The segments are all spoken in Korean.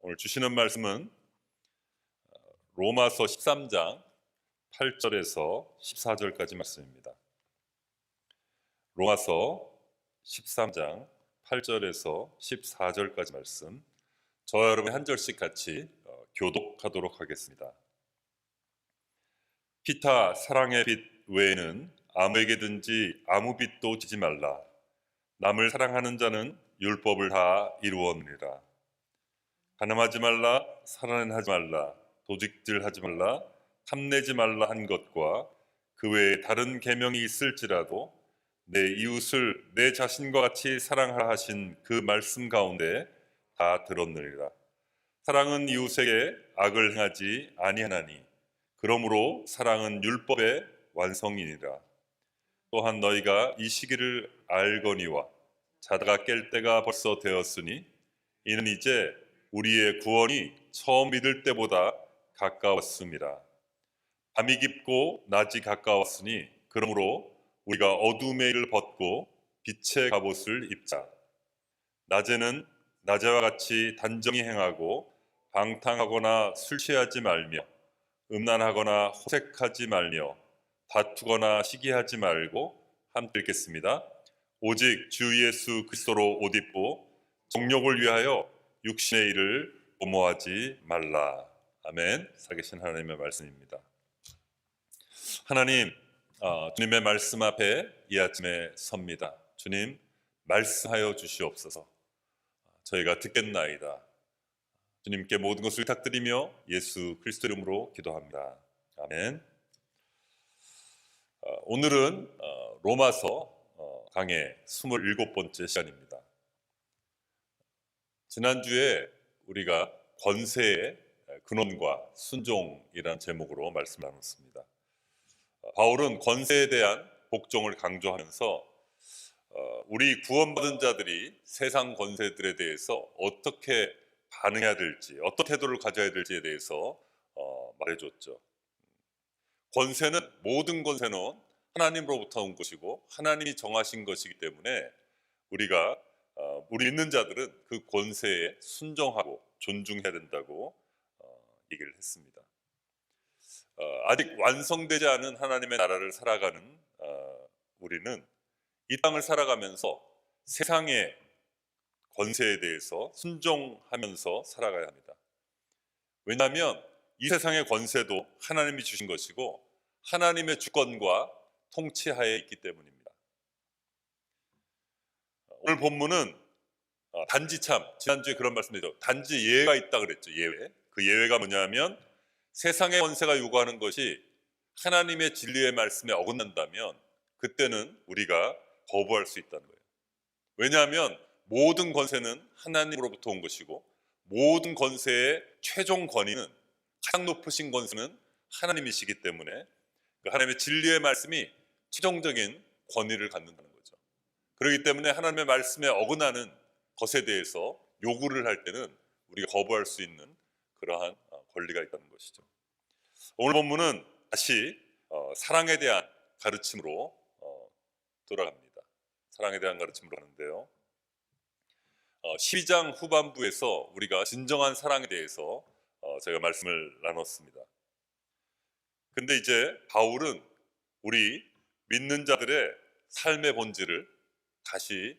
오늘 주시는 말씀은 로마서 13장 8절에서 14절까지 말씀입니다. 로마서 13장 8절에서 14절까지 말씀, 저와 여러분이 한 절씩 같이 교독하도록 하겠습니다. 피타 사랑의 빛 외에는 아무에게든지 아무 빛도 지지 말라. 남을 사랑하는 자는 율법을 다 이루었느니라. 간음하지 말라, 살인하지 말라, 도둑질하지 말라, 탐내지 말라 한 것과 그 외에 다른 계명이 있을지라도 내 이웃을 내 자신과 같이 사랑하라 하신 그 말씀 가운데 다 들었느니라. 사랑은 이웃에게 악을 행하지 아니하나니 그러므로 사랑은 율법의 완성이니라. 또한 너희가 이 시기를 알거니와 자다가 깰 때가 벌써 되었으니 이는 이제 우리의 구원이 처음 믿을 때보다 가까웠습니다. 밤이 깊고 낮이 가까웠으니 그러므로 우리가 어둠의 일을 벗고 빛의 갑옷을 입자. 낮에는 낮에와 같이 단정히 행하고 방탕하거나 술 취하지 말며 음란하거나 호색하지 말며 다투거나 시기하지 말고 함께 읽겠습니다. 오직 주 예수 그리스도로 옷 입고 정욕을 위하여 육신의 일을 도모하지 말라. 아멘. 살아계신 하나님의 말씀입니다. 하나님, 주님의 말씀 앞에 이 아침에 섭니다. 주님, 말씀하여 주시옵소서. 저희가 듣겠나이다. 주님께 모든 것을 부탁드리며 예수 그리스도 이름으로 기도합니다. 아멘. 오늘은 로마서 강의 27번째 시간입니다. 지난주에 우리가 권세의 근원과 순종이라는 제목으로 말씀 나눴습니다. 바울은 권세에 대한 복종을 강조하면서 우리 구원받은 자들이 세상 권세들에 대해서 어떻게 반응해야 될지, 어떤 태도를 가져야 될지에 대해서 말해줬죠. 권세는, 모든 권세는 하나님으로부터 온 것이고 하나님이 정하신 것이기 때문에 우리 믿는 자들은 그 권세에 순종하고 존중해야 된다고 얘기를 했습니다. 아직 완성되지 않은 하나님의 나라를 살아가는 우리는 이 땅을 살아가면서 세상의 권세에 대해서 순종하면서 살아가야 합니다. 왜냐하면 이 세상의 권세도 하나님이 주신 것이고 하나님의 주권과 통치하에 있기 때문입니다. 오늘 본문은 지난주에 그런 말씀드렸죠. 단지 예외가 있다 그랬죠. 예외. 그 예외가 뭐냐면 세상의 권세가 요구하는 것이 하나님의 진리의 말씀에 어긋난다면 그때는 우리가 거부할 수 있다는 거예요. 왜냐하면 모든 권세는 하나님으로부터 온 것이고 모든 권세의 최종 권위는, 가장 높으신 권세는 하나님이시기 때문에 그 하나님의 진리의 말씀이 최종적인 권위를 갖는다는 거죠. 그렇기 때문에 하나님의 말씀에 어긋나는 것에 대해서 요구를 할 때는 우리가 거부할 수 있는 그러한 권리가 있다는 것이죠. 오늘 본문은 다시 사랑에 대한 가르침으로 돌아갑니다. 사랑에 대한 가르침으로 하는데요. 12장 후반부에서 우리가 진정한 사랑에 대해서 제가 말씀을 나눴습니다. 근데 이제 바울은 우리 믿는 자들의 삶의 본질을 다시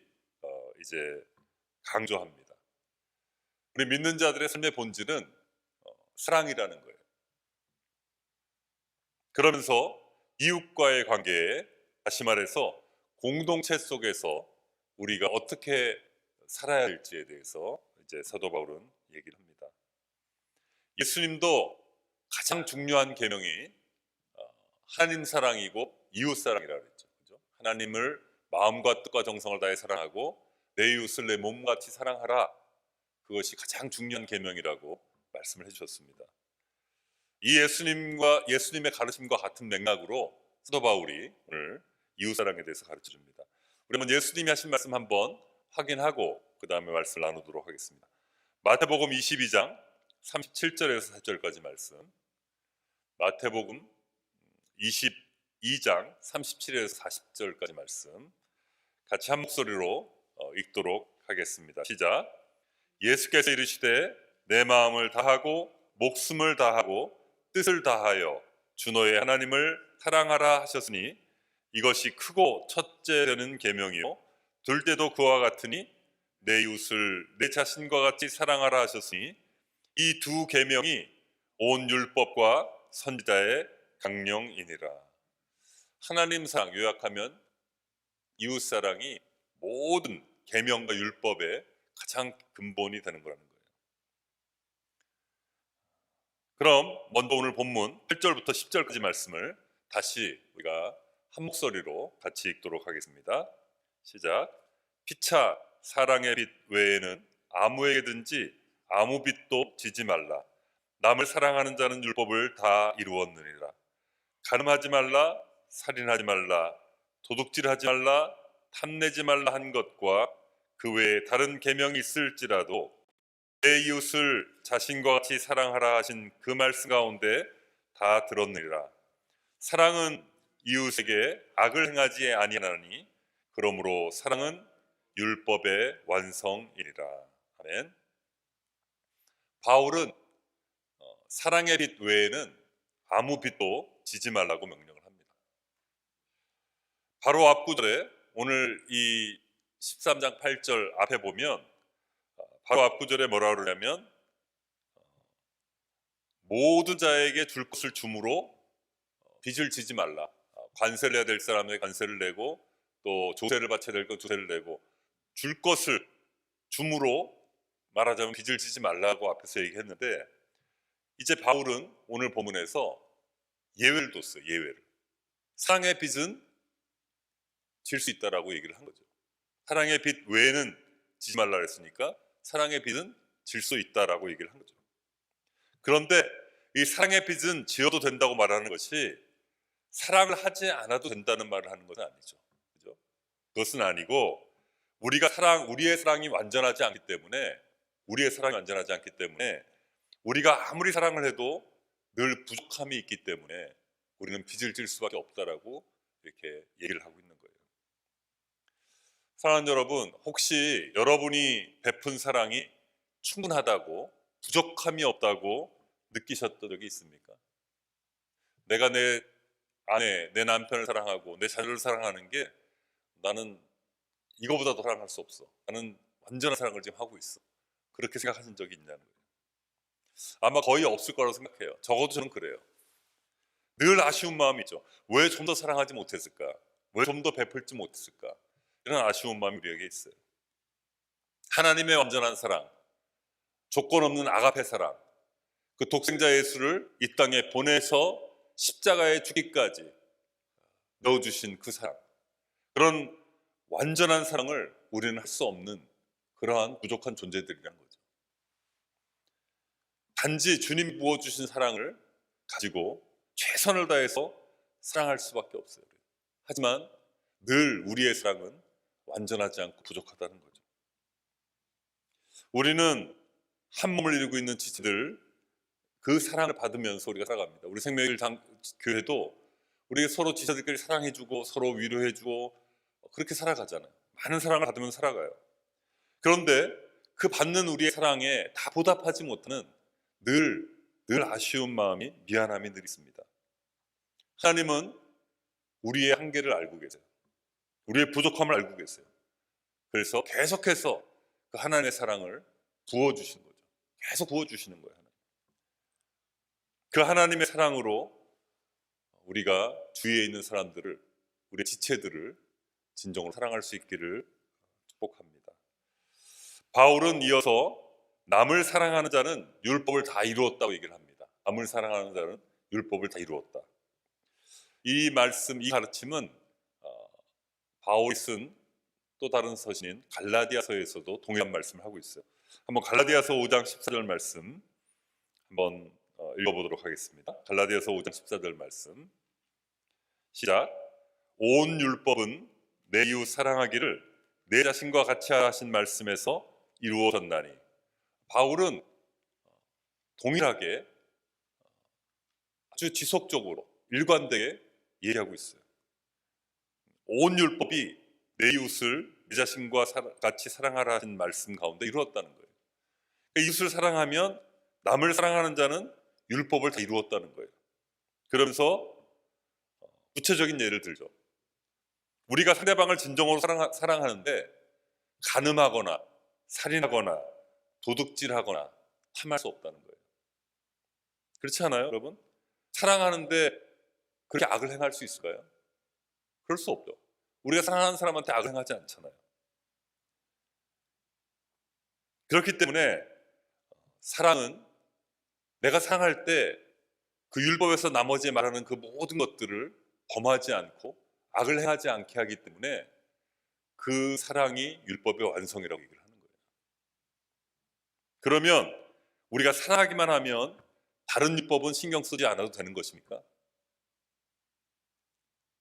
이제 강조합니다. 우리 믿는 자들의 삶의 본질은 사랑이라는 거예요. 그러면서 이웃과의 관계에, 다시 말해서 공동체 속에서 우리가 어떻게 살아야 할지에 대해서 이제 사도 바울은 얘기를 합니다. 예수님도 가장 중요한 계명이 하나님 사랑이고 이웃 사랑이라고 그랬죠. 그죠? 하나님을 마음과 뜻과 정성을 다해 사랑하고 내 이웃을 내 몸같이 사랑하라. 그것이 가장 중요한 계명이라고 말씀을 해주셨습니다. 이 예수님의 가르침과 같은 맥락으로 사도 바울이 오늘 이웃 사랑에 대해서 가르쳐 줍니다. 우리 한번 예수님이 하신 말씀 한번 확인하고 그 다음에 말씀을 나누도록 하겠습니다. 마태복음 22장 37절에서 4절까지 말씀, 마태복음 22장 37에서 40절까지 말씀 같이 한 목소리로 읽도록 하겠습니다. 시작. 예수께서 이르시되 내 마음을 다하고 목숨을 다하고 뜻을 다하여 주 너의 하나님을 사랑하라 하셨으니 이것이 크고 첫째 되는 계명이요 둘째도 그와 같으니 내 이웃을 내 자신과 같이 사랑하라 하셨으니 이 두 계명이 온 율법과 선지자의 강령이니라. 하나님 사랑, 요약하면 이웃 사랑이 모든 계명과 율법의 가장 근본이 되는 거라는 거예요. 그럼 먼저 오늘 본문 8절부터 10절까지 말씀을 다시 우리가 한 목소리로 같이 읽도록 하겠습니다. 시작. 피차 사랑의 빛 외에는 아무에게든지 아무 빛도 지지 말라. 남을 사랑하는 자는 율법을 다 이루었느니라. 간음하지 말라, 살인하지 말라, 도둑질하지 말라, 탐내지 말라 한 것과 그 외에 다른 계명이 있을지라도 내 이웃을 자신과 같이 사랑하라 하신 그 말씀 가운데 다 들었느니라. 사랑은 이웃에게 악을 행하지 아니하나니 그러므로 사랑은 율법의 완성이니라. 아멘. 바울은 사랑의 빛 외에는 아무 빛도 지지 말라고 명령을 합니다. 바로 앞구절에 오늘 이 13장 8절 앞에 보면 바로 앞구절에 뭐라 그러냐면 모든 자에게 줄 것을 주므로 빚을 지지 말라. 관세를 해야 될 사람에게 관세를 내고 또 조세를 바쳐야 될 것 조세를 내고 줄 것을 주므로 말하자면 빚을 지지 말라고 앞에서 얘기했는데 이제 바울은 오늘 본문에서 예외를 뒀어요. 예외를. 사랑의 빚은 질 수 있다라고 얘기를 한 거죠. 사랑의 빚 외에는 지지 말라 그랬으니까 사랑의 빚은 질 수 있다라고 얘기를 한 거죠. 그런데 이 사랑의 빚은 지어도 된다고 말하는 것이 사랑을 하지 않아도 된다는 말을 하는 것은 아니죠. 그죠? 그것은 아니고 우리의 사랑이 완전하지 않기 때문에 우리가 아무리 사랑을 해도 늘 부족함이 있기 때문에 우리는 빚을 질 수밖에 없다라고 이렇게 얘기를 하고 있는 거예요. 사랑하는 여러분, 혹시 여러분이 베푼 사랑이 충분하다고 부족함이 없다고 느끼셨던 적이 있습니까? 내가 내 아내, 내 남편을 사랑하고 내 자녀를 사랑하는 게 나는 이거보다도 사랑할 수 없어. 나는 완전한 사랑을 지금 하고 있어. 그렇게 생각하신 적이 있냐는 거예요. 아마 거의 없을 거라고 생각해요. 적어도 저는 그래요. 늘 아쉬운 마음이 있죠. 왜 좀 더 사랑하지 못했을까? 왜 좀 더 베풀지 못했을까? 이런 아쉬운 마음이 우리에게 있어요. 하나님의 완전한 사랑, 조건 없는 아가페 사랑, 그 독생자 예수를 이 땅에 보내서 십자가에 죽기까지 넣어주신 그 사랑, 그런 완전한 사랑을 우리는 할 수 없는 그러한 부족한 존재들이란 거죠. 단지 주님 부어주신 사랑을 가지고 최선을 다해서 사랑할 수밖에 없어요. 하지만 늘 우리의 사랑은 완전하지 않고 부족하다는 거죠. 우리는 한 몸을 이루고 있는 지체들, 그 사랑을 받으면서 우리가 살아갑니다. 우리 생명일 교회도 우리 서로 지체들끼리 사랑해주고 서로 위로해주고 그렇게 살아가잖아요. 많은 사랑을 받으면서 살아가요. 그런데 그 받는 우리의 사랑에 다 보답하지 못하는 늘 아쉬운 마음이, 미안함이 늘 있습니다. 하나님은 우리의 한계를 알고 계세요. 우리의 부족함을 알고 계세요. 그래서 계속해서 그 하나님의 사랑을 부어주시는 거죠. 계속 부어주시는 거예요. 그 하나님의 사랑으로 우리가 주위에 있는 사람들을, 우리의 지체들을 진정으로 사랑할 수 있기를 축복합니다. 바울은 이어서 남을 사랑하는 자는 율법을 다 이루었다고 얘기를 합니다. 남을 사랑하는 자는 율법을 다 이루었다. 이 말씀, 이 가르침은 바울이 쓴 또 다른 서신인 갈라디아서에서도 동일한 말씀을 하고 있어요. 한번 갈라디아서 5장 14절 말씀 한번 읽어보도록 하겠습니다. 갈라디아서 5장 14절 말씀 시작. 온 율법은 내 이웃 사랑하기를 내 자신과 같이 하신 말씀에서 이루어졌나니. 바울은 동일하게 아주 지속적으로 일관되게 얘기하고 있어요. 온 율법이 내 이웃을 내 자신과 같이 사랑하라 하신 말씀 가운데 이루었다는 거예요. 이웃을 사랑하면 남을 사랑하는 자는 율법을 다 이루었다는 거예요. 그러면서 구체적인 예를 들죠. 우리가 상대방을 진정으로 사랑하는데 간음하거나 살인하거나 도둑질하거나 탐할 수 없다는 거예요. 그렇지 않아요, 여러분? 사랑하는데 그렇게 악을 행할 수 있을까요? 그럴 수 없죠. 우리가 사랑하는 사람한테 악을 행하지 않잖아요. 그렇기 때문에 사랑은 내가 사랑할 때 그 율법에서 나머지 말하는 그 모든 것들을 범하지 않고 악을 행하지 않게 하기 때문에 그 사랑이 율법의 완성이라고 얘기를 하는 거예요. 그러면 우리가 사랑하기만 하면 다른 율법은 신경 쓰지 않아도 되는 것입니까?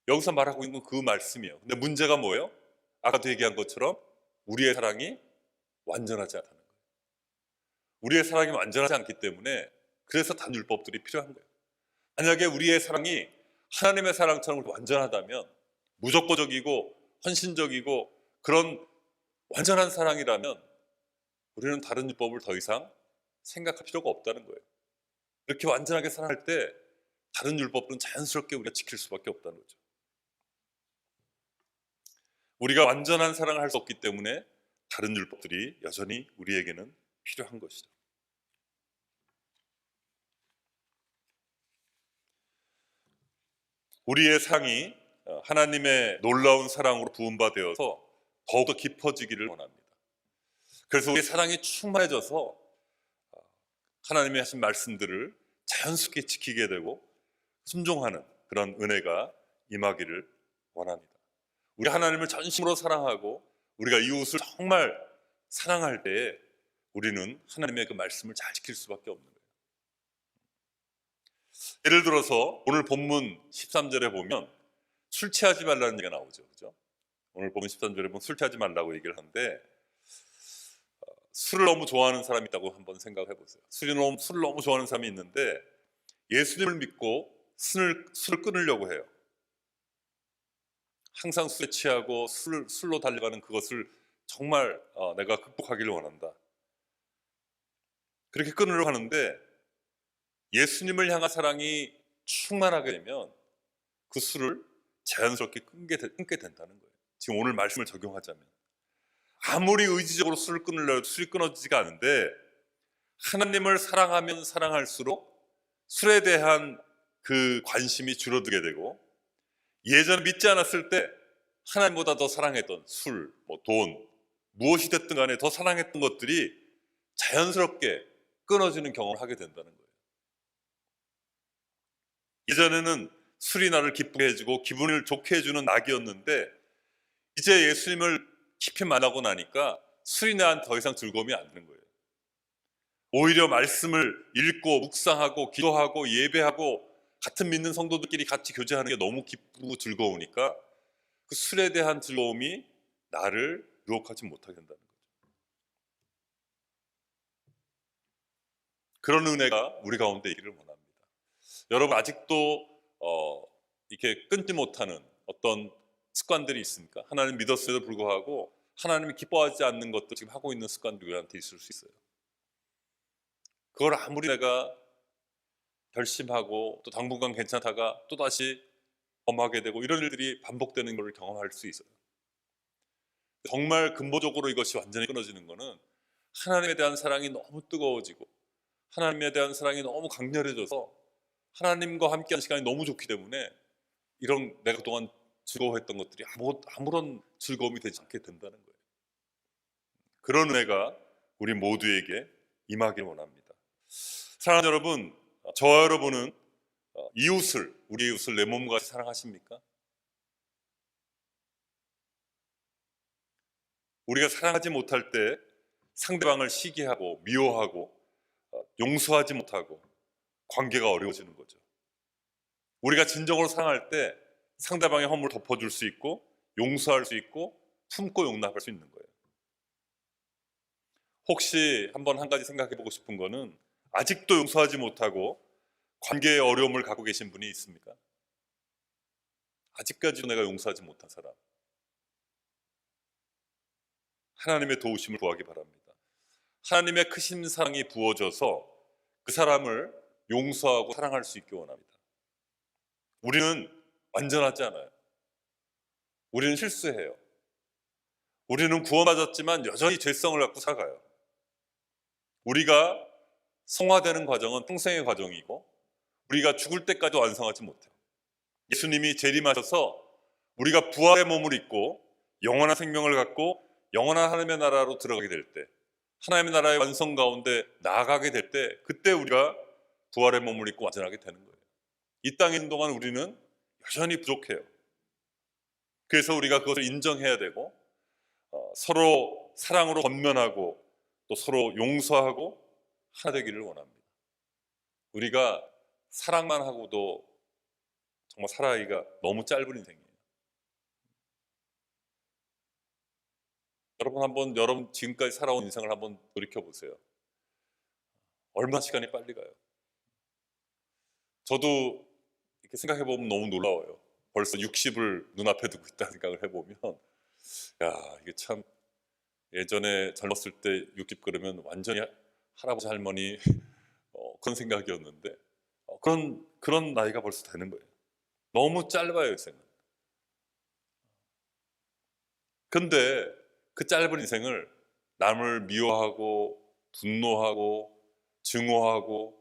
여기서 말하고 있는 건 그 말씀이에요. 근데 문제가 뭐예요? 아까도 얘기한 것처럼 우리의 사랑이 완전하지 않다는 거예요. 우리의 사랑이 완전하지 않기 때문에 그래서 다른 율법들이 필요한 거예요. 만약에 우리의 사랑이 하나님의 사랑처럼 완전하다면, 무조건적이고 헌신적이고 그런 완전한 사랑이라면 우리는 다른 율법을 더 이상 생각할 필요가 없다는 거예요. 이렇게 완전하게 사랑할 때 다른 율법은 자연스럽게 우리가 지킬 수밖에 없다는 거죠. 우리가 완전한 사랑을 할 수 없기 때문에 다른 율법들이 여전히 우리에게는 필요한 것이죠. 우리의 사랑이 하나님의 놀라운 사랑으로 부음받아서 더욱더 깊어지기를 원합니다. 그래서 우리의 사랑이 충만해져서 하나님이 하신 말씀들을 자연스럽게 지키게 되고 순종하는 그런 은혜가 임하기를 원합니다. 우리 하나님을 전심으로 사랑하고 우리가 이웃을 정말 사랑할 때에 우리는 하나님의 그 말씀을 잘 지킬 수밖에 없는 거예요. 예를 들어서 오늘 본문 13절에 보면 술 취하지 말라는 얘기가 나오죠. 그죠? 오늘 본문 13절에 보면 술 취하지 말라고 얘기를 하는데, 술을 너무 좋아하는 사람이 있다고 한번 생각해 보세요. 술을 너무 좋아하는 사람이 있는데 예수님을 믿고 술을 끊으려고 해요. 항상 술에 취하고 술로 달려가는 그것을 정말 내가 극복하기를 원한다. 그렇게 끊으려고 하는데 예수님을 향한 사랑이 충만하게 되면 그 술을 자연스럽게 끊게 된다는 거예요. 지금 오늘 말씀을 적용하자면 아무리 의지적으로 술을 끊으려고 해도 술이 끊어지지가 않은데, 하나님을 사랑하면 사랑할수록 술에 대한 그 관심이 줄어들게 되고, 예전에 믿지 않았을 때 하나님보다 더 사랑했던 술, 돈, 무엇이 됐든 간에 더 사랑했던 것들이 자연스럽게 끊어지는 경험을 하게 된다는 거예요. 예전에는 술이 나를 기쁘게 해주고 기분을 좋게 해주는 낙이었는데 이제 예수님을 깊이 만나고 나니까 술이 나한테 더 이상 즐거움이 안 드는 거예요. 오히려 말씀을 읽고 묵상하고 기도하고 예배하고 같은 믿는 성도들끼리 같이 교제하는 게 너무 기쁘고 즐거우니까 그 술에 대한 즐거움이 나를 유혹하지 못하게 된다는 거죠. 그런 은혜가 우리 가운데 있기를 원합니다. 여러분 아직도 이렇게 끊지 못하는 어떤 습관들이 있습니까? 하나님 믿었음에도 불구하고 하나님이 기뻐하지 않는 것도 지금 하고 있는 습관들이 우리한테 있을 수 있어요. 그걸 아무리 내가 결심하고 또 당분간 괜찮다가 또다시 범하게 되고 이런 일들이 반복되는 걸 경험할 수 있어요. 정말 근본적으로 이것이 완전히 끊어지는 것은 하나님에 대한 사랑이 너무 뜨거워지고 하나님에 대한 사랑이 너무 강렬해져서 하나님과 함께하는 시간이 너무 좋기 때문에 이런 내가 그동안 즐거워했던 것들이 아무런 즐거움이 되지 않게 된다는 거예요. 그런 은혜가 우리 모두에게 임하길 원합니다. 사랑하는 여러분, 저와 여러분은 우리 이웃을 내 몸과 같이 사랑하십니까? 우리가 사랑하지 못할 때 상대방을 시기하고 미워하고 용서하지 못하고 관계가 어려워지는 거죠. 우리가 진정으로 사랑할 때 상대방의 허물을 덮어줄 수 있고 용서할 수 있고 품고 용납할 수 있는 거예요. 혹시 한번 한 가지 생각해 보고 싶은 거는, 아직도 용서하지 못하고 관계의 어려움을 갖고 계신 분이 있습니까? 아직까지도 내가 용서하지 못한 사람, 하나님의 도우심을 구하기 바랍니다. 하나님의 크신 사랑이 부어져서 그 사람을 용서하고 사랑할 수 있기 원합니다. 우리는 완전하지 않아요. 우리는 실수해요. 우리는 구원받았지만 여전히 죄성을 갖고 살아가요. 우리가 성화되는 과정은 평생의 과정이고 우리가 죽을 때까지 완성하지 못해요. 예수님이 재림하셔서 우리가 부활의 몸을 입고 영원한 생명을 갖고 영원한 하나님의 나라로 들어가게 될 때, 하나님의 나라의 완성 가운데 나아가게 될 때, 그때 우리가 부활의 몸을 입고 완전하게 되는 거예요. 이 땅에 있는 동안 우리는 여전히 부족해요. 그래서 우리가 그것을 인정해야 되고 서로 사랑으로 권면하고 또 서로 용서하고 하나 되기를 원합니다. 우리가 사랑만 하고도 정말 살아가기가 너무 짧은 인생이에요. 여러분 지금까지 살아온 인생을 한번 돌이켜 보세요. 얼마나 시간이 빨리 가요. 저도 이렇게 생각해 보면 너무 놀라워요. 벌써 60을 눈앞에 두고 있다는 생각을 해보면, 야, 이게 참 예전에 젊었을 때 60 그러면 완전히 할아버지 할머니 그런 생각이었는데 그런 나이가 벌써 되는 거예요. 너무 짧아요, 인생은. 근데 그 짧은 인생을 남을 미워하고 분노하고 증오하고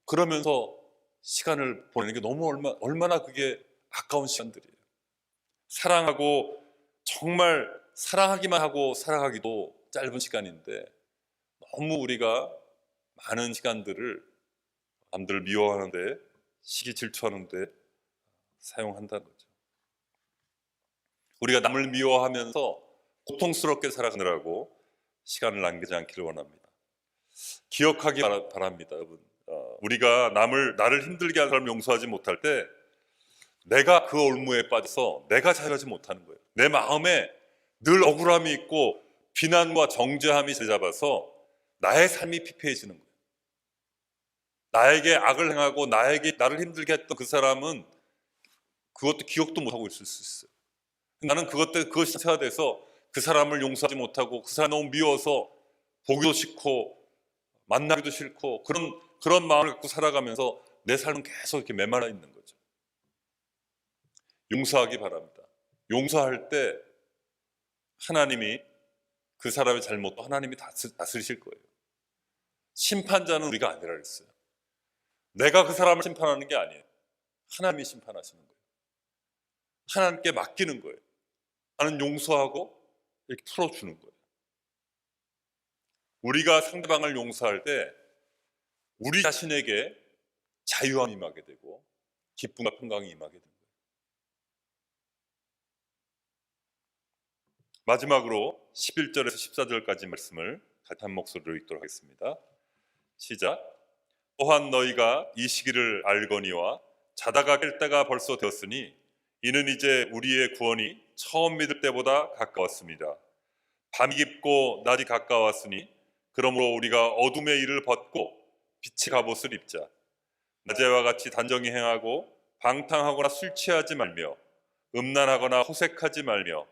그러면서 시간을 보내는 게 너무 얼마나 그게 아까운 시간들이에요. 사랑하고 정말 사랑하기만 하고 살아가기도 짧은 시간인데 너무 우리가 많은 시간들을 남들을 미워하는데 시기 질투하는데 사용한다는 거죠. 우리가 남을 미워하면서 고통스럽게 살아가느라고 시간을 남기지 않기를 원합니다. 기억하기 바랍니다, 여러분. 우리가 나를 힘들게 하는 사람을 용서하지 못할 때 내가 그 올무에 빠져서 내가 자유하지 못하는 거예요. 내 마음에 늘 억울함이 있고 비난과 정죄함이 자리잡아서 나의 삶이 피폐해지는 거예요. 나에게 악을 행하고 나를 힘들게 했던 그 사람은 그것도 기억도 못하고 있을 수 있어요. 나는 그것이 상처돼서 그 사람을 용서하지 못하고 그 사람이 너무 미워서 보기도 싫고 만나기도 싫고 그런 마음을 갖고 살아가면서 내 삶은 계속 이렇게 메말라 있는 거죠. 용서하기 바랍니다. 용서할 때 하나님이 그 사람의 잘못도 하나님이 다스리실 거예요. 심판자는 우리가 아니라 그랬어요. 내가 그 사람을 심판하는 게 아니에요. 하나님이 심판하시는 거예요. 하나님께 맡기는 거예요. 나는 용서하고 이렇게 풀어주는 거예요. 우리가 상대방을 용서할 때 우리 자신에게 자유함이 임하게 되고 기쁨과 평강이 임하게 됩니다. 마지막으로 11절에서 14절까지 말씀을 같이 한 목소리로 읽도록 하겠습니다. 시작. 또한 너희가 이 시기를 알거니와 자다가 깰 때가 벌써 되었으니 이는 이제 우리의 구원이 처음 믿을 때보다 가까웠습니다. 밤이 깊고 낮이 가까웠으니 그러므로 우리가 어둠의 일을 벗고 빛의 갑옷을 입자. 낮에와 같이 단정히 행하고 방탕하거나 술 취하지 말며 음란하거나 호색하지 말며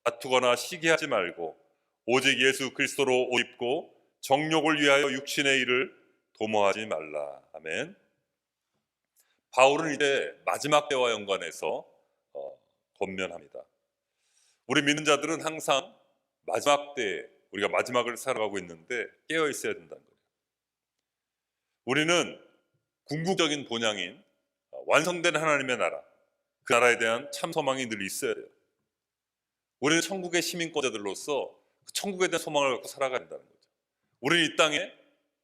다투거나 시기하지 말고 오직 예수 그리스도로 옷 입고 정욕을 위하여 육신의 일을 도모하지 말라. 아멘. 바울은 이제 마지막 때와 연관해서 권면합니다. 우리 믿는 자들은 항상 마지막 때에 우리가 마지막을 살아가고 있는데 깨어 있어야 된다는 거예요. 우리는 궁극적인 본향인 완성된 하나님의 나라, 그 나라에 대한 참 소망이 늘 있어야 돼요. 우리는 천국의 시민권자들로서 그 천국에 대한 소망을 갖고 살아가야 된다는 거죠. 우리는 이 땅에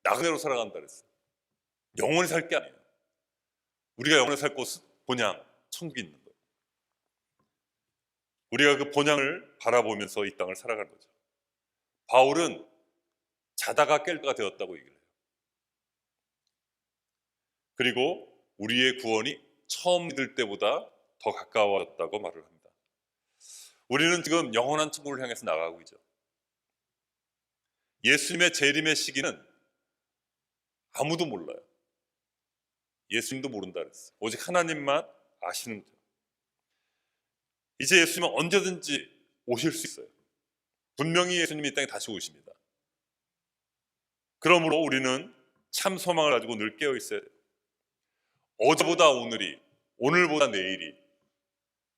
나그네로 살아간다 그랬어요. 영원히 살 게 아니에요. 우리가 영원히 살 곳은 본향, 천국이 있는 거예요. 우리가 그 본향을 바라보면서 이 땅을 살아가는 거죠. 바울은 자다가 깰 때가 되었다고 얘기를 해요. 그리고 우리의 구원이 처음 믿을 때보다 더 가까워졌다고 말을 합니다. 우리는 지금 영원한 천국을 향해서 나가고 있죠. 예수님의 재림의 시기는 아무도 몰라요. 예수님도 모른다 그랬어요. 오직 하나님만 아시는 거죠. 이제 예수님은 언제든지 오실 수 있어요. 분명히 예수님이 이 땅에 다시 오십니다. 그러므로 우리는 참 소망을 가지고 늘 깨어 있어야 돼요. 어제보다 오늘이, 오늘보다 내일이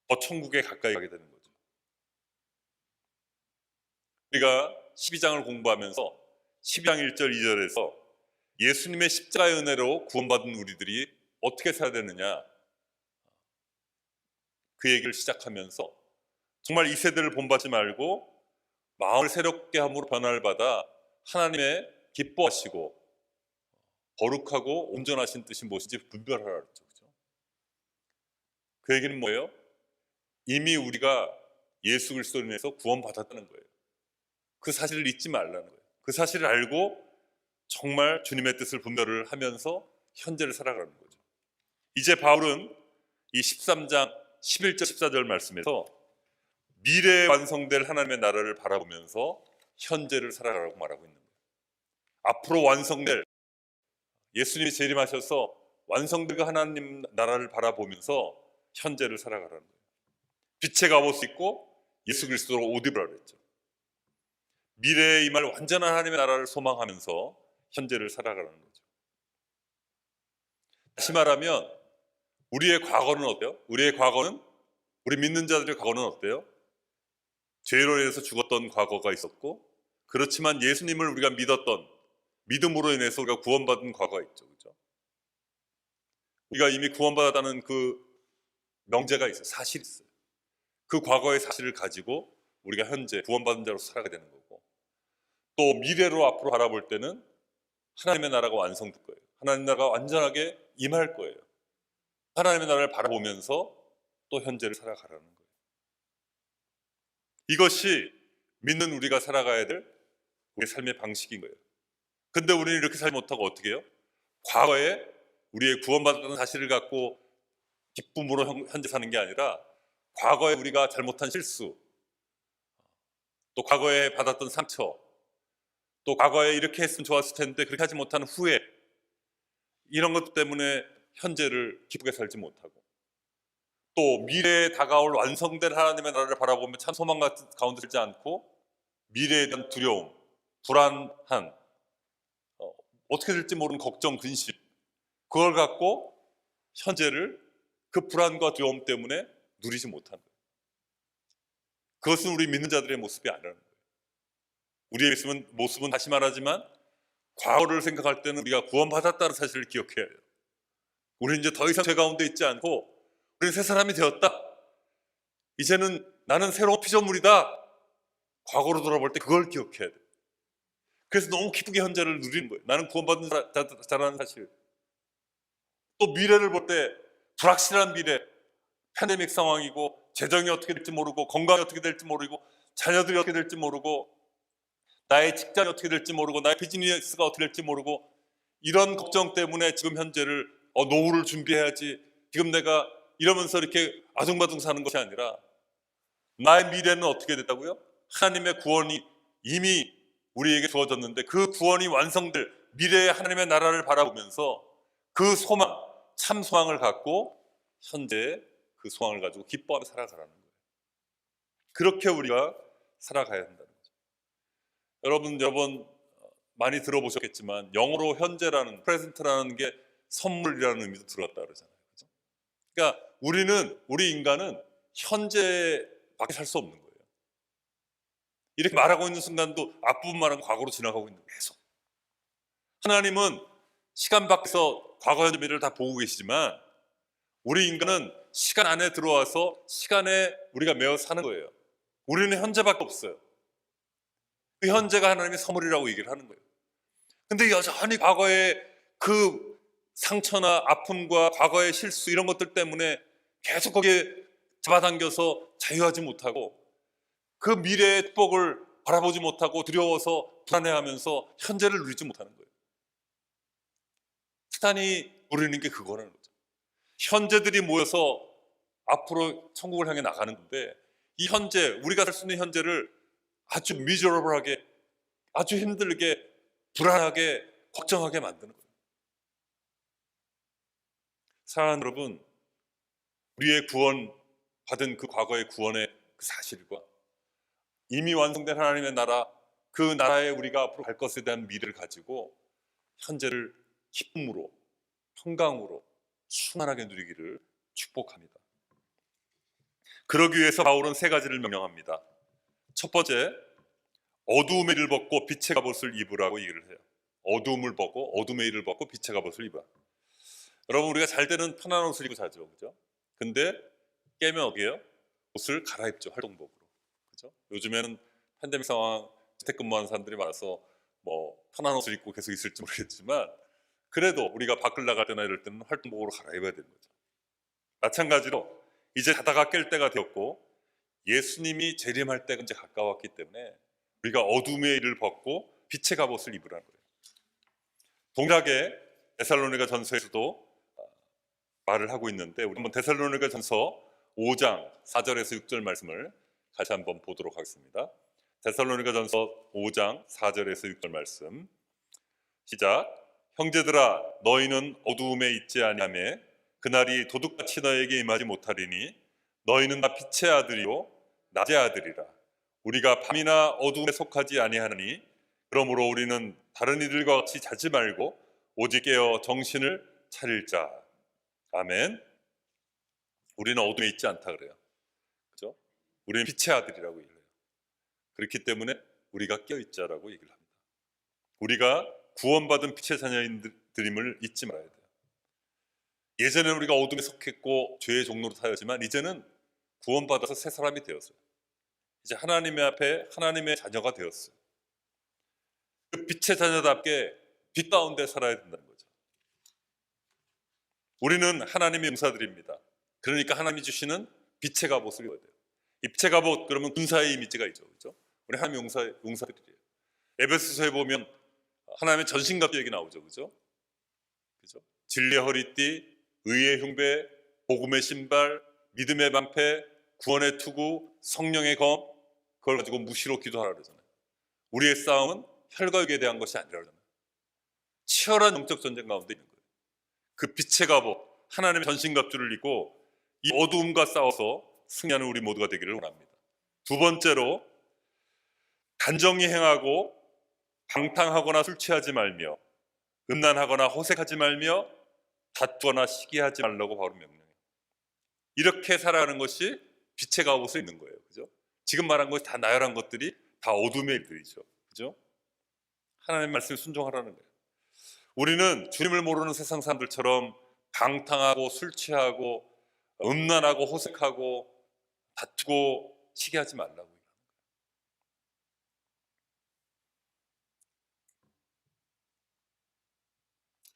더 천국에 가까이 가게 되는 거죠. 우리가 12장을 공부하면서 12장 1절 2절에서 예수님의 십자가의 은혜로 구원받은 우리들이 어떻게 살아야 되느냐, 그 얘기를 시작하면서 정말 이 세대를 본받지 말고 마음을 새롭게 함으로 변화를 받아 하나님의 기뻐하시고 거룩하고 온전하신 뜻이 무엇인지 분별하라 그랬죠. 그죠? 그 얘기는 뭐예요? 이미 우리가 예수 그리스도로 인해서 구원받았다는 거예요. 그 사실을 잊지 말라는 거예요. 그 사실을 알고 정말 주님의 뜻을 분별을 하면서 현재를 살아가는 거죠. 이제 바울은 이 13장 11절 14절 말씀에서 미래에 완성될 하나님의 나라를 바라보면서 현재를 살아가라고 말하고 있는 거예요. 앞으로 완성될, 예수님이 재림하셔서 완성될 그 하나님 나라를 바라보면서 현재를 살아가라는 거예요. 빛의 갑옷을 입고 예수 그리스도로 옷 입으라 그랬죠. 미래에 임할 완전한 하나님의 나라를 소망하면서 현재를 살아가라는 거죠. 다시 말하면 우리의 과거는 어때요? 우리의 과거는, 우리 믿는 자들의 과거는 어때요? 죄로 인해서 죽었던 과거가 있었고, 그렇지만 예수님을 우리가 믿었던 믿음으로 인해서 우리가 구원받은 과거가 있죠. 그렇죠? 우리가 이미 구원받았다는 그 명제가 있어요. 사실이 있어요. 그 과거의 사실을 가지고 우리가 현재 구원받은 자로서 살아가야 되는 거고, 또 미래로 앞으로 바라볼 때는 하나님의 나라가 완성될 거예요. 하나님의 나라가 완전하게 임할 거예요. 하나님의 나라를 바라보면서 또 현재를 살아가라는 거예요. 이것이 믿는 우리가 살아가야 될 우리의 삶의 방식인 거예요. 근데 우리는 이렇게 살지 못하고 어떻게 해요? 과거에 우리의 구원받았다는 사실을 갖고 기쁨으로 현재 사는 게 아니라 과거에 우리가 잘못한 실수, 또 과거에 받았던 상처, 또 과거에 이렇게 했으면 좋았을 텐데 그렇게 하지 못한 후회, 이런 것 때문에 현재를 기쁘게 살지 못하고, 또 미래에 다가올 완성된 하나님의 나라를 바라보며 참 소망 가운데 들지 않고 미래에 대한 두려움, 불안한, 어떻게 될지 모르는 걱정, 근심, 그걸 갖고 현재를 그 불안과 두려움 때문에 누리지 못하는 거예요. 그것은 우리 믿는 자들의 모습이 아니라는 거예요. 우리의 모습은 다시 말하지만 과거를 생각할 때는 우리가 구원받았다는 사실을 기억해야 해요. 우리는 이제 더 이상 죄 가운데 있지 않고 우리는 새 사람이 되었다. 이제는 나는 새로운 피조물이다. 과거로 돌아볼 때 그걸 기억해야 돼요. 그래서 너무 기쁘게 현재를 누리는 거예요. 나는 구원받은 자라는 사실. 또 미래를 볼 때 불확실한 미래, 팬데믹 상황이고 재정이 어떻게 될지 모르고 건강이 어떻게 될지 모르고 자녀들이 어떻게 될지 모르고 나의 직장이 어떻게 될지 모르고 나의 비즈니스가 어떻게 될지 모르고, 이런 걱정 때문에 지금 현재를 노후를 준비해야지, 지금 내가 이러면서 이렇게 아둥바둥 사는 것이 아니라 나의 미래는 어떻게 됐다고요? 하나님의 구원이 이미 우리에게 주어졌는데 그 구원이 완성될 미래의 하나님의 나라를 바라보면서 그 소망, 참 소망을 갖고 현재 그 소망을 가지고 기뻐하며 살아가라는 거예요. 그렇게 우리가 살아가야 한다는 거죠. 여러분 여러 번 많이 들어보셨겠지만 영어로 현재라는, 프레젠트라는 게 선물이라는 의미도 들었다 그러잖아요. 그렇죠? 그러니까 우리 인간은 현재밖에 살 수 없는 거예요. 이렇게 말하고 있는 순간도 앞부분 말하고 과거로 지나가고 있는 거예요. 계속. 하나님은 시간 밖에서 과거, 현재, 미래를 다 보고 계시지만 우리 인간은 시간 안에 들어와서 시간에 우리가 매어 사는 거예요. 우리는 현재밖에 없어요. 그 현재가 하나님의 선물이라고 얘기를 하는 거예요. 근데 여전히 과거의 그 상처나 아픔과 과거의 실수, 이런 것들 때문에 계속 거기에 잡아당겨서 자유하지 못하고 그 미래의 축복을 바라보지 못하고 두려워서 불안해하면서 현재를 누리지 못하는 거예요. 사탄이 노리는 게 그거라는 거죠. 현재들이 모여서 앞으로 천국을 향해 나가는 건데, 이 현재, 우리가 살 수 있는 현재를 아주 미저러블하게, 아주 힘들게, 불안하게, 걱정하게 만드는 거예요. 사랑하는 여러분, 우리의 구원 받은 그 과거의 구원의 그 사실과 이미 완성된 하나님의 나라, 그 나라에 우리가 앞으로 갈 것에 대한 미래를 가지고 현재를 기쁨으로, 평강으로 충만하게 누리기를 축복합니다. 그러기 위해서 바울은 세 가지를 명령합니다. 첫 번째, 어두움의 일을 벗고 빛의 갑옷을 입으라고 얘기를 해요. 어두움을 벗고 어둠의 일을 벗고 빛의 갑옷을 입어. 여러분, 우리가 잘 때는 편한 옷을 입고 자죠, 그죠? 근데 깨면 어디에요? 옷을 갈아입죠, 활동복으로. 그죠? 요즘에는 팬데믹 상황, 재택근무하는 사람들이 많아서 뭐 편한 옷을 입고 계속 있을지 모르겠지만, 그래도 우리가 밖을 나갈 때나 이럴 때는 활동복으로 갈아입어야 되는 거죠. 마찬가지로 이제 자다가 깰 때가 되었고 예수님이 재림할 때가 이제 가까웠기 때문에 우리가 어둠의 일을 벗고 빛의 갑옷을 입으라는 거예요. 동일하게 데살로니가 전서에서도 말을 하고 있는데, 우리 한번 데살로니가 전서 5장 4절에서 6절 말씀을 다시 한번 보도록 하겠습니다. 데살로니가 전서 5장 4절에서 6절 말씀 시작. 형제들아, 너희는 어두움에 있지 아니하며 그날이 도둑같이 너에게 임하지 못하리니 너희는 다 빛의 아들이요 낮의 아들이라. 우리가 밤이나 어두움에 속하지 아니하니 그러므로 우리는 다른 이들과 같이 자지 말고 오직 깨어 정신을 차릴 자. 아멘. 우리는 어둠에 있지 않다 그래요. 그죠? 우리는 빛의 아들이라고 얘기를 해요. 그렇기 때문에 우리가 깨어 있자라고 얘기를 합니다. 우리가 구원받은 빛의 자녀인들임을 잊지 말아야 돼요. 예전에는 우리가 어둠에 속했고 죄의 종로로 사였지만 이제는 구원받아서 새 사람이 되었어요. 이제 하나님의 앞에 하나님의 자녀가 되었어요. 그 빛의 자녀답게 빛 가운데 살아야 된다는 거죠. 우리는 하나님의 용사들입니다. 그러니까 하나님이 주시는 빛의 갑옷을 입어야 돼요. 이 빛의 갑옷, 그러면 군사의 이미지가 있죠, 그렇죠? 우리 하나님의 용사들이에요. 에베소서에 보면 하나님의 전신갑주 얘기 나오죠, 그죠? 그죠? 진리의 허리띠, 의의 흉배, 복음의 신발, 믿음의 방패, 구원의 투구, 성령의 검, 그걸 가지고 무시로 기도하라 그러잖아요. 우리의 싸움은 혈과 육에 대한 것이 아니라 그러잖아요. 치열한 영적 전쟁 가운데 있는 거예요. 그 빛의 갑옷, 하나님의 전신갑주를 입고 이 어두움과 싸워서 승리하는 우리 모두가 되기를 원합니다. 두 번째로, 단정히 행하고 방탕하거나 술 취하지 말며 음란하거나 호색하지 말며 다투거나 시기하지 말라고 바로 명령해요. 이렇게 살아가는 것이 빛의 갑옷을 입는 거예요. 그죠? 지금 말한 것이 다 나열한 것들이 다 어둠의 일들이죠. 그죠? 하나님의 말씀에 순종하라는 거예요. 우리는 주님을 모르는 세상 사람들처럼 방탕하고 술 취하고 음란하고 호색하고 다투고 시기하지 말라고.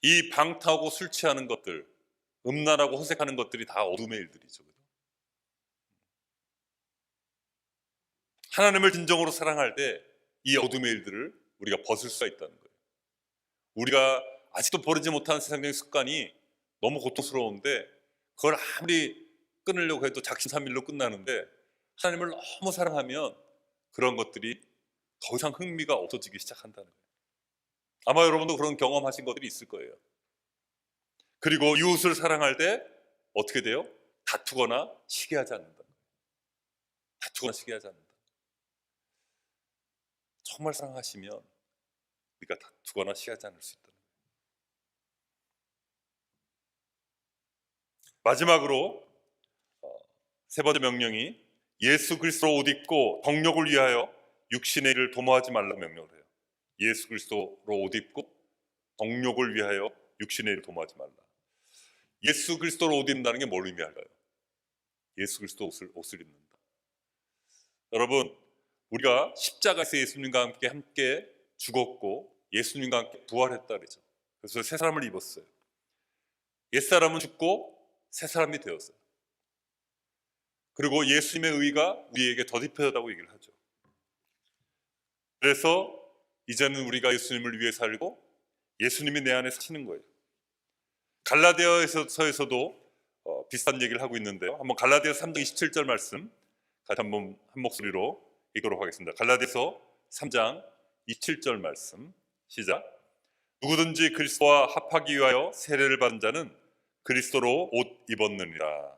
이 방탕하고 술 취하는 것들, 음란하고 호색하는 것들이 다 어둠의 일들이죠. 하나님을 진정으로 사랑할 때 이 어둠의 일들을 우리가 벗을 수가 있다는 거예요. 우리가 아직도 버리지 못한 세상적인 습관이 너무 고통스러운데 그걸 아무리 끊으려고 해도 작심삼일로 끝나는데, 하나님을 너무 사랑하면 그런 것들이 더 이상 흥미가 없어지기 시작한다는 거예요. 아마 여러분도 그런 경험하신 것들이 있을 거예요. 그리고 이웃을 사랑할 때 어떻게 돼요? 다투거나 시기하지 않는다. 다투거나 시기하지 않는다. 정말 사랑하시면 우리가 다투거나 시기하지 않을 수 있다는 거예요. 마지막으로 세 번째 명령이 예수 그리스도로 옷 입고 덕력을 위하여 육신의 일을 도모하지 말라고 명령을 해요. 예수 그리스도로 옷 입고 덕력을 위하여 육신의 일을 도모하지 말라. 예수 그리스도로 옷 입는다는 게 뭘 의미할까요? 예수 그리스도 옷을 입는다. 여러분, 우리가 십자가에서 예수님과 함께 죽었고 예수님과 함께 부활했다 그러죠. 그래서 새 사람을 입었어요. 옛사람은 죽고 새 사람이 되었어요. 그리고 예수님의 의가 우리에게 덧입혀졌다고 얘기를 하죠. 그래서 이제는 우리가 예수님을 위해 살고 예수님이 내 안에 사시는 거예요. 갈라디아서에서도 비슷한 얘기를 하고 있는데요. 한번 갈라디아 3장 27절 말씀 다시 한번 한 목소리로 읽도록 하겠습니다. 갈라디아서 3장 27절 말씀 시작. 누구든지 그리스도와 합하기 위하여 세례를 받은 자는 그리스도로 옷 입었느니라.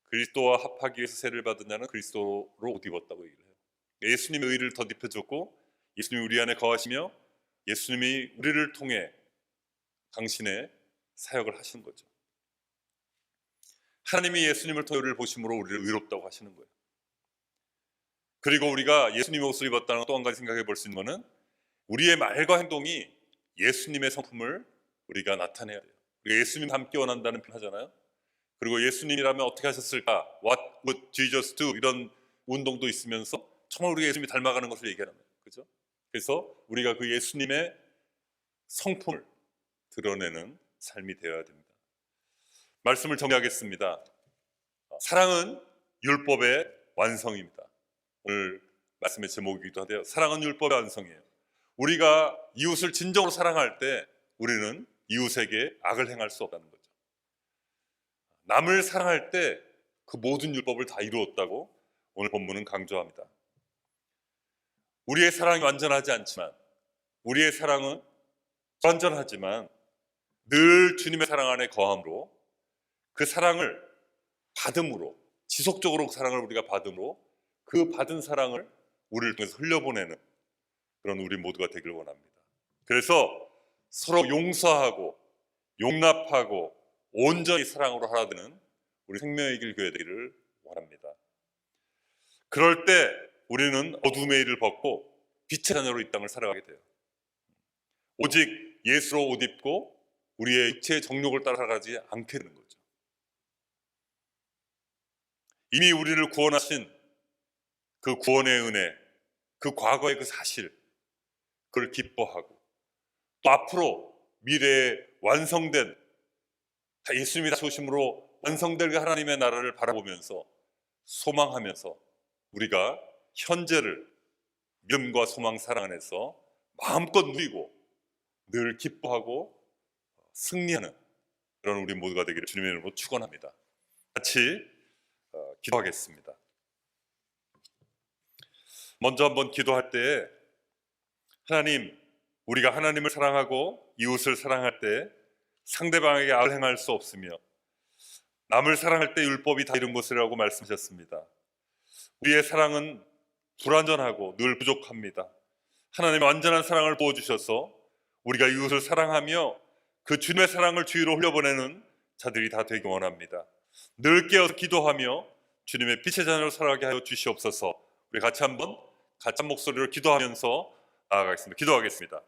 그리스도와 합하기 위해서 세례를 받은 자는 그리스도로 옷 입었다고 얘기를 해요. 예수님의 의를 덧입혀줬고 예수님이 우리 안에 거하시며 예수님이 우리를 통해 당신의 사역을 하시는 거죠. 하나님이 예수님을 통해 우리를 보심으로 우리를 의롭다고 하시는 거예요. 그리고 우리가 예수님의 옷을 입었다는 또 한 가지 생각해 볼 수 있는 것은 우리의 말과 행동이 예수님의 성품을 우리가 나타내야 돼요. 우리가 예수님 함께 원한다는 표현 하잖아요. 그리고 예수님이라면 어떻게 하셨을까? What would Jesus do? 이런 운동도 있으면서 정말 우리가 예수님이 닮아가는 것을 얘기하는 거예요. 그렇죠? 그래서 우리가 그 예수님의 성품을 드러내는 삶이 되어야 됩니다. 말씀을 정리하겠습니다. 사랑은 율법의 완성입니다. 오늘 말씀의 제목이기도 한데요. 사랑은 율법의 완성이에요. 우리가 이웃을 진정으로 사랑할 때 우리는 이웃에게 악을 행할 수 없다는 거죠. 남을 사랑할 때 그 모든 율법을 다 이루었다고 오늘 본문은 강조합니다. 우리의 사랑이 완전하지 않지만, 우리의 사랑은 완전하지만 늘 주님의 사랑 안에 거함으로, 그 사랑을 받음으로, 지속적으로 그 사랑을 우리가 받음으로 그 받은 사랑을 우리를 통해서 흘려보내는 그런 우리 모두가 되길 원합니다. 그래서 서로 용서하고 용납하고 온전히 사랑으로 하나 되는 우리 생명의 길 교회 되기를 원합니다. 그럴 때 우리는 어둠의 일을 벗고 빛의 자녀로 이 땅을 살아가게 돼요. 오직 예수로 옷 입고 우리의 육체의 정욕을 따라가지 않게 되는 거죠. 이미 우리를 구원하신 그 구원의 은혜, 그 과거의 그 사실, 그걸 기뻐하고 또 앞으로 미래에 완성된 예수님이 다시 오심으로 완성될 그 하나님의 나라를 바라보면서 소망하면서 우리가 현재를 믿음과 소망 사랑 안에서 마음껏 누리고 늘 기뻐하고 승리하는 그런 우리 모두가 되기를 주님의 이름으로 축원합니다. 같이 기도하겠습니다. 먼저 한번 기도할 때 하나님, 우리가 하나님을 사랑하고 이웃을 사랑할 때 상대방에게 악을 행할 수 없으며 남을 사랑할 때 율법이 다 이룬 것이라고 말씀하셨습니다. 우리의 사랑은 불완전하고 늘 부족합니다. 하나님의 완전한 사랑을 부어주셔서 우리가 이웃을 사랑하며 그 주님의 사랑을 주위로 흘려보내는 자들이 다 되기 원합니다. 늘 깨어서 기도하며 주님의 빛의 자녀로 살아가게 하여 주시옵소서. 우리 같이 한번 같은 목소리로 기도하면서 나아가겠습니다. 기도하겠습니다.